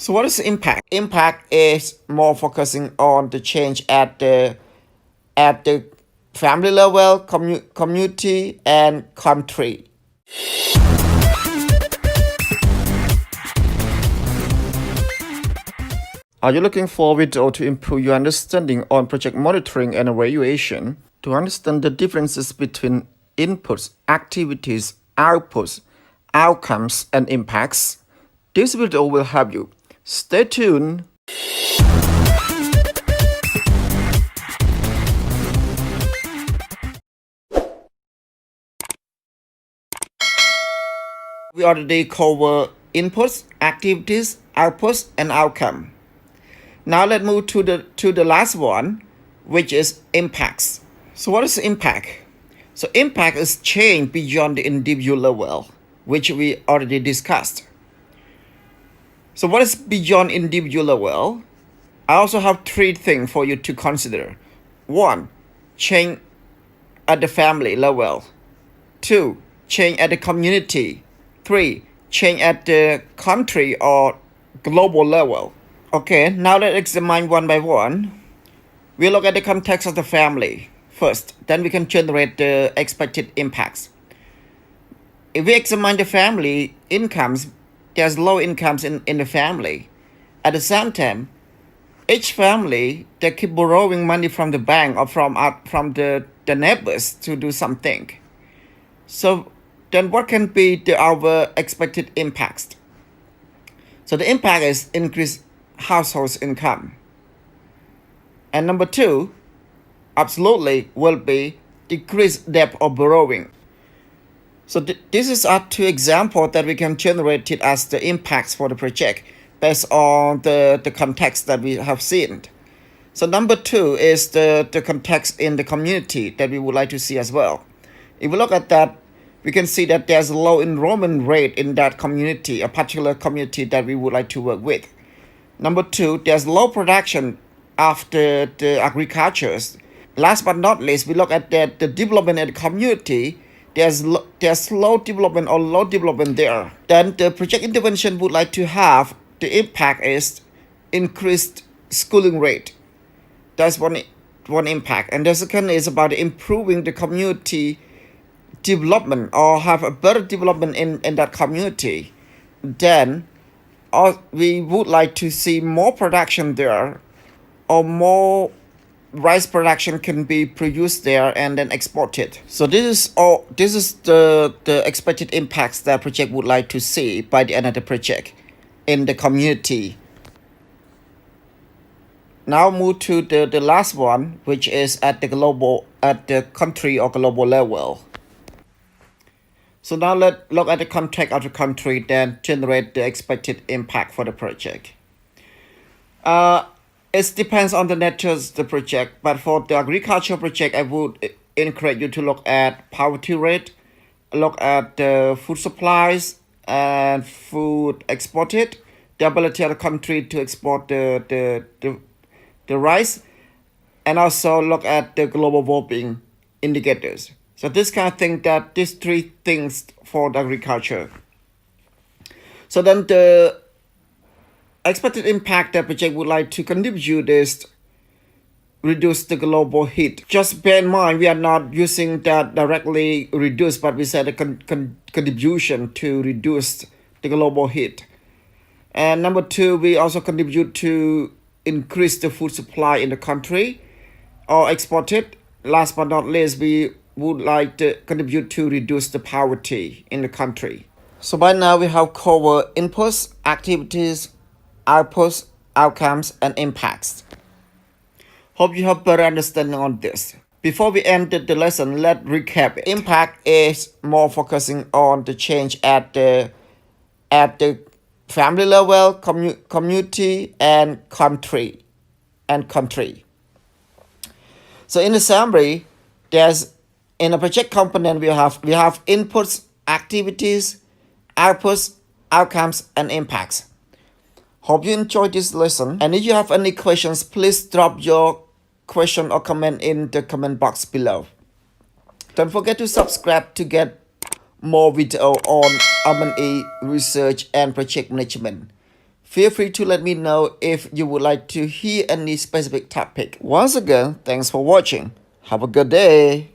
So what is impact? Impact is more focusing on the change at the family level, community, and country. Are you looking for a video to improve your understanding on project monitoring and evaluation? To understand the differences between inputs, activities, outputs, outcomes, and impacts, this video will help you. Stay tuned. We already cover inputs, activities, outputs, and outcome. Now let's move to the last one, which is impacts. So what is impact? So impact is change beyond the individual level, which we already discussed. So what is beyond individual level? I also have three things for you to consider. One, change at the family level. Two, change at the community. Three, change at the country or global level. Okay, now let's examine one by one. We look at the context of the family first, then we can generate the expected impacts. If we examine the family incomes, there's low incomes in the family. At the same time, each family, they keep borrowing money from the bank or from the neighbors to do something. So then what can be our expected impacts? So the impact is increased household income. And number two, absolutely will be decreased debt or borrowing. So this is our two examples that we can generate it as the impacts for the project based on the context that we have seen. So number two is the context in the community that we would like to see as well. If we look at that, we can see that there's a low enrollment rate in that community, a particular community that we would like to work with. Number two, there's low production after the agriculture. Last but not least, we look at the development in the community. There's slow development or low development there. Then the project intervention would like to have the impact is increased schooling rate. That's one impact. And the second is about improving the community development or have a better development in that community. Then we would like to see more production there or more rice production can be produced there and then exported. So this is the expected impacts that project would like to see by the end of the project in the community. Now move to the last one, which is at the country or global level. So now let's look at the context of the country, then generate the expected impact for the project. It depends on the nature of the project, but for the agriculture project, I would encourage you to look at poverty rate, look at the food supplies and food exported, the ability of the country to export the rice, and also look at the global well-being indicators. So this kind of thing, that these three things for the agriculture. So then the expected impact that project would like to contribute is reduce the global heat. Just bear in mind, we are not using that directly reduce, but we said a contribution to reduce the global heat. And number two, we also contribute to increase the food supply in the country or export it. Last but not least, we would like to contribute to reduce the poverty in the country. So by now we have covered inputs, activities, outputs, outcomes, and impacts. Hope you have better understanding on this. Before we end the lesson, let's recap it. Impact is more focusing on the change at the family level, community, and country. So in the summary, in a project component we have inputs, activities, outputs, outcomes, and impacts. Hope you enjoyed this lesson, and if you have any questions, please drop your question or comment in the comment box below. Don't forget to subscribe to get more video on M&E research and project management. Feel free to let me know if you would like to hear any specific topic. Once again, thanks for watching. Have a good day.